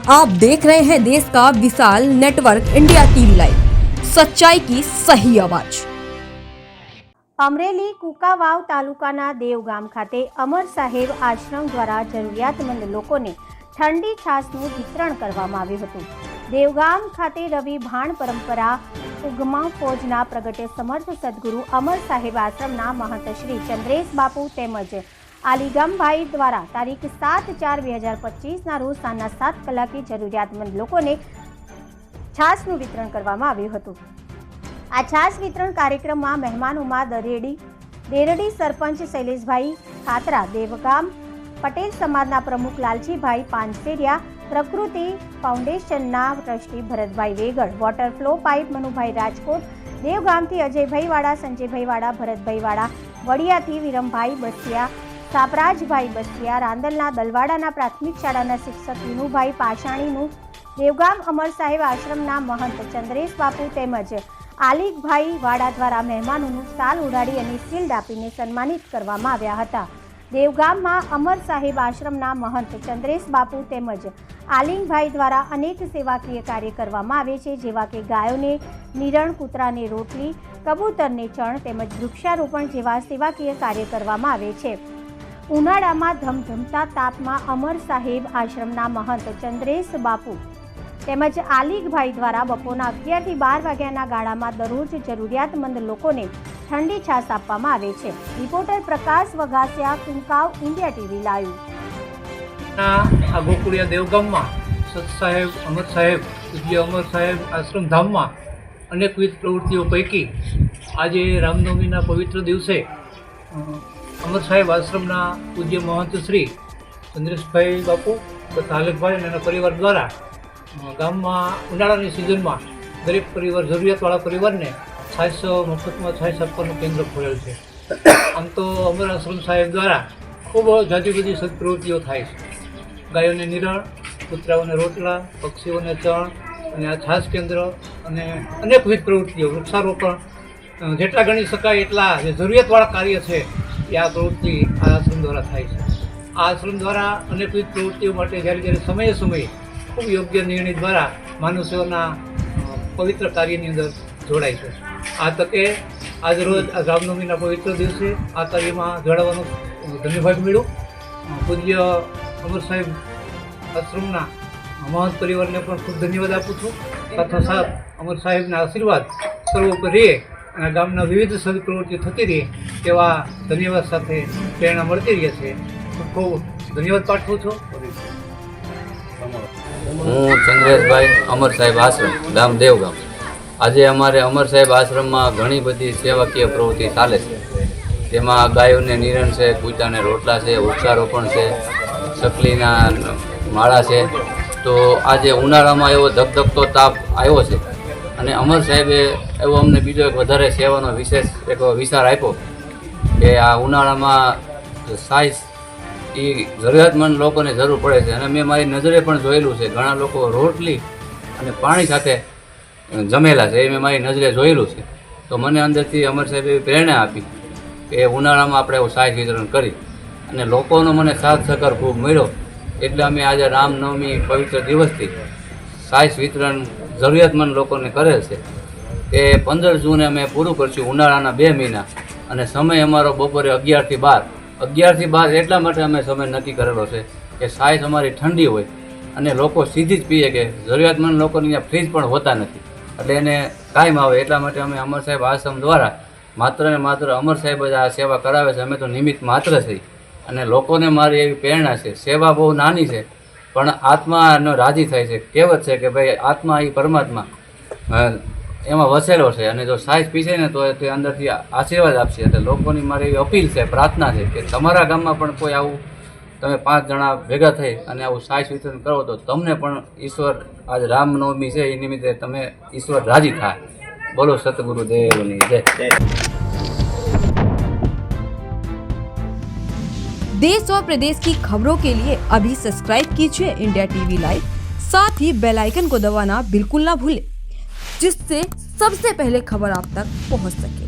आप देख रहे हैं देश का विशाल नेटवर्क इंडिया टीवी लाइव, सच्चाई की सही आवाज। અમરેલી કુકાવાવ તાલુકાના દેવગામ ખાતે અમર સાહેબ આશ્રમ દ્વારા જરૂરિયાતમંદ લોકોને ઠંડી છાશનું વિતરણ કરવામાં આવ્યું હતું। દેવગામ ખાતે રવિ ભાણ પરંપરા ઉગમા ફોજના પ્રગટે સમર્થ સદગુરુ અમર સાહેબ આશ્રમના મહંત શ્રી ચંદ્રેશ બાપુ તેમજ આલીગામભાઈ દ્વારા તારીખ 7/4/2025ના રોજ સાંજના 7 કલાકે જરૂરિયાતમંદ લોકોને છાશનું વિતરણ કરવામાં આવ્યું હતું। આ છાશ વિતરણ કાર્યક્રમમાં મહેમાનોમાં દેરડી સરપંચ શૈલેષભાઈ ખાતરા, દેવગામ પટેલ સમાજના પ્રમુખ લાલજીભાઈ પાનસેરિયા, પ્રકૃતિ ફાઉન્ડેશનના trustee Bharatbhai Vegad, water flow pipe Manubhai Rajkot, દેવગામથી અજયભાઈ વાડા, સંજયભાઈ વાડા, ભરતભાઈ વાડા, વડિયાથી વિરમભાઈ બસિયા, સાપરાજભાઈ બસિયા, રાંદલના દલવાડાના પ્રાથમિક શાળાના શિક્ષક વિનુભાઈ પાષાણીનું, દેવગામ અમર સાહેબ આશ્રમના મહંત ચંદ્રેશ બાપુ તેમજ આલીગભાઈ વાડા દ્વારા મહેમાનોનું શાલ ઉડાડી અને શિલ્ડ આપીને સન્માનિત કરવામાં આવ્યા હતા। દેવગામમાં અમર સાહેબ આશ્રમના મહંત ચંદ્રેશ બાપુ તેમજ આલિંગભાઈ દ્વારા અનેક સેવાકીય કાર્ય કરવામાં આવે છે, જેવા કે ગાયોને નિરણ, કૂતરાને રોટલી, કબૂતરને ચણ તેમજ વૃક્ષારોપણ જેવા સેવાકીય કાર્ય કરવામાં આવે છે। ઉનાળામાં ધમધમતા તાપમાં અમર સાહેબ આશ્રમના મહંત ચંદ્રેશ બાપુ તેમજ આલીગભાઈ દ્વારા બપોરના 11 થી 12 વાગ્યાના ગાળામાં દરરોજ જરૂરિયાતમંદ લોકોને ઠંડી છાશ આપવામાં આવે છે। રિપોર્ટર પ્રકાશ વઘાસિયા, કુંકાવ, ઇન્ડિયા ટીવી લાઈવ। આ ગોકુળિયા દેવગામમાં સત સાહેબ અમર સાહેબ પૂજ્ય અમર સાહેબ આશ્રમ ધામમાં અનેકવિધ પ્રવૃત્તિઓ પૈકી આજે રામનવમીના પવિત્ર દિવસે અમર સાહેબ આશ્રમના પૂજ્ય મહંત શ્રી ચંદ્રેશભાઈ બાપુ તથા આલેખભાઈ અને એના પરિવાર દ્વારા ગામમાં ઉનાળાની સિઝનમાં દરેક પરિવાર, જરૂરિયાતવાળા પરિવારને છાશ મફતમાં છાશ આપવાનું કેન્દ્ર ખોલેલ છે। આમ તો અમર આશ્રમ સાહેબ દ્વારા ખૂબ જાજી બધી સદપ્રવૃત્તિઓ થાય છે। ગાયોને નિરણ, કૂતરાઓને રોટલા, પક્ષીઓને ચણ અને આ છાશ કેન્દ્ર અને અનેકવિધ પ્રવૃત્તિઓ, વૃક્ષારોપણ, જેટલા ગણી શકાય એટલા જે જરૂરિયાતવાળા કાર્ય છે એ આ પ્રવૃત્તિ આ આશ્રમ દ્વારા થાય છે। આ આશ્રમ દ્વારા અનેકવિધ પ્રવૃત્તિઓ માટે જ્યારે સમયે સમયે ખૂબ યોગ્ય નિર્ણય દ્વારા માનવ સેવાના પવિત્ર કાર્યની અંદર જોડાય છે। આ તકે આજ રોજ આ રામનવમીના પવિત્ર દિવસે આ કાર્યમાં જોડાવાનું ધન્યવાદ મળ્યું। પૂજ્ય અમર સાહેબ આશ્રમના મહંત પરિવારને પણ ખૂબ ધન્યવાદ આપું છું। સાથોસાથ અમર સાહેબના આશીર્વાદ સર્વ ઉપર રહે અને ગામના વિવિધ સદપ્રવૃત્તિઓ થતી રહે તેવા ધન્યવાદ સાથે પ્રેરણા મળતી રહે છે। ખૂબ ખૂબ ધન્યવાદ પાઠવું છું। હું ચંદ્રેશભાઈ, અમર સાહેબ આશ્રમ, ગામ દેવગામ। આજે અમારે અમર સાહેબ આશ્રમમાં ઘણી બધી સેવાકીય પ્રવૃત્તિ ચાલે છે। તેમાં ગાયોને નિરણ છે, કૂતરાને રોટલા છે, વૃક્ષારોપણ છે, ચકલીના માળા છે। તો આજે ઉનાળામાં એવો ધગધગતો તાપ આવ્યો છે અને અમર સાહેબે એવો અમને બીજો એક વધારે સેવાનો વિશેષ એક વિચાર આપ્યો કે આ ઉનાળામાં છાશ એ જરૂરિયાતમંદ લોકોને જરૂર પડે છે અને મેં મારી નજરે પણ જોયેલું છે। ઘણા લોકો રોટલી અને પાણી સાથે જમેલા છે, એ મેં મારી નજરે જોયેલું છે। તો મને અંદરથી અમર સાહેબે એવી પ્રેરણા આપી કે ઉનાળામાં આપણે એવું છાશ વિતરણ કરી અને લોકોનો મને સાથ સહકાર ખૂબ મળ્યો। એટલે અમે આજે રામનવમી પવિત્ર દિવસથી છાશ વિતરણ જરૂરિયાતમંદ લોકોને કરેલ છે। એ 15 જૂને અમે પૂરું કરશું, ઉનાળાના 2 મહિના, અને સમય અમારો બપોરે 11 થી 12 એટલા માટે અમે સમય નક્કી કરેલો છે કે છાશ અમારી ઠંડી હોય અને લોકો સીધી જ પીએ, કે જરૂરિયાતમંદ લોકોને અહીંયા ફ્રીજ પણ હોતા નથી, એટલે એને કાયમ આવે। એટલા માટે અમે અમર સાહેબ આશ્રમ દ્વારા માત્ર ને માત્ર અમર સાહેબ જ આ સેવા કરાવે છે। અમે તો નિમિત્ત માત્ર છીએ અને લોકોને મારી એવી પ્રેરણા છે। સેવા બહુ નાની છે પણ આત્માનો રાજી થાય છે। કહેવત છે કે ભાઈ આત્મા એ પરમાત્મા એમાં વસેલો છે અને જો છાશ પીશે ને તો તે અંદરથી આશીર્વાદ આપશે। એટલે લોકોની મારી એવી અપીલ છે, પ્રાર્થના છે કે તમારા ગામમાં પણ કોઈ આવું તમે 5 જણા ભેગા થઈ અને આવું છાશ વિતરણ કરો તો તમને પણ ઈશ્વર, આજ રામનવમી છે એ નિમિત્તે તમે ઈશ્વર રાજી થાય। બોલો સતગુરુદેવની જય। देश और प्रदेश की खबरों के लिए अभी सब्सक्राइब कीजिए इंडिया टीवी लाइव, साथ ही बेल आइकन को दबाना बिल्कुल ना भूलें, जिससे सबसे पहले खबर आप तक पहुंच सके।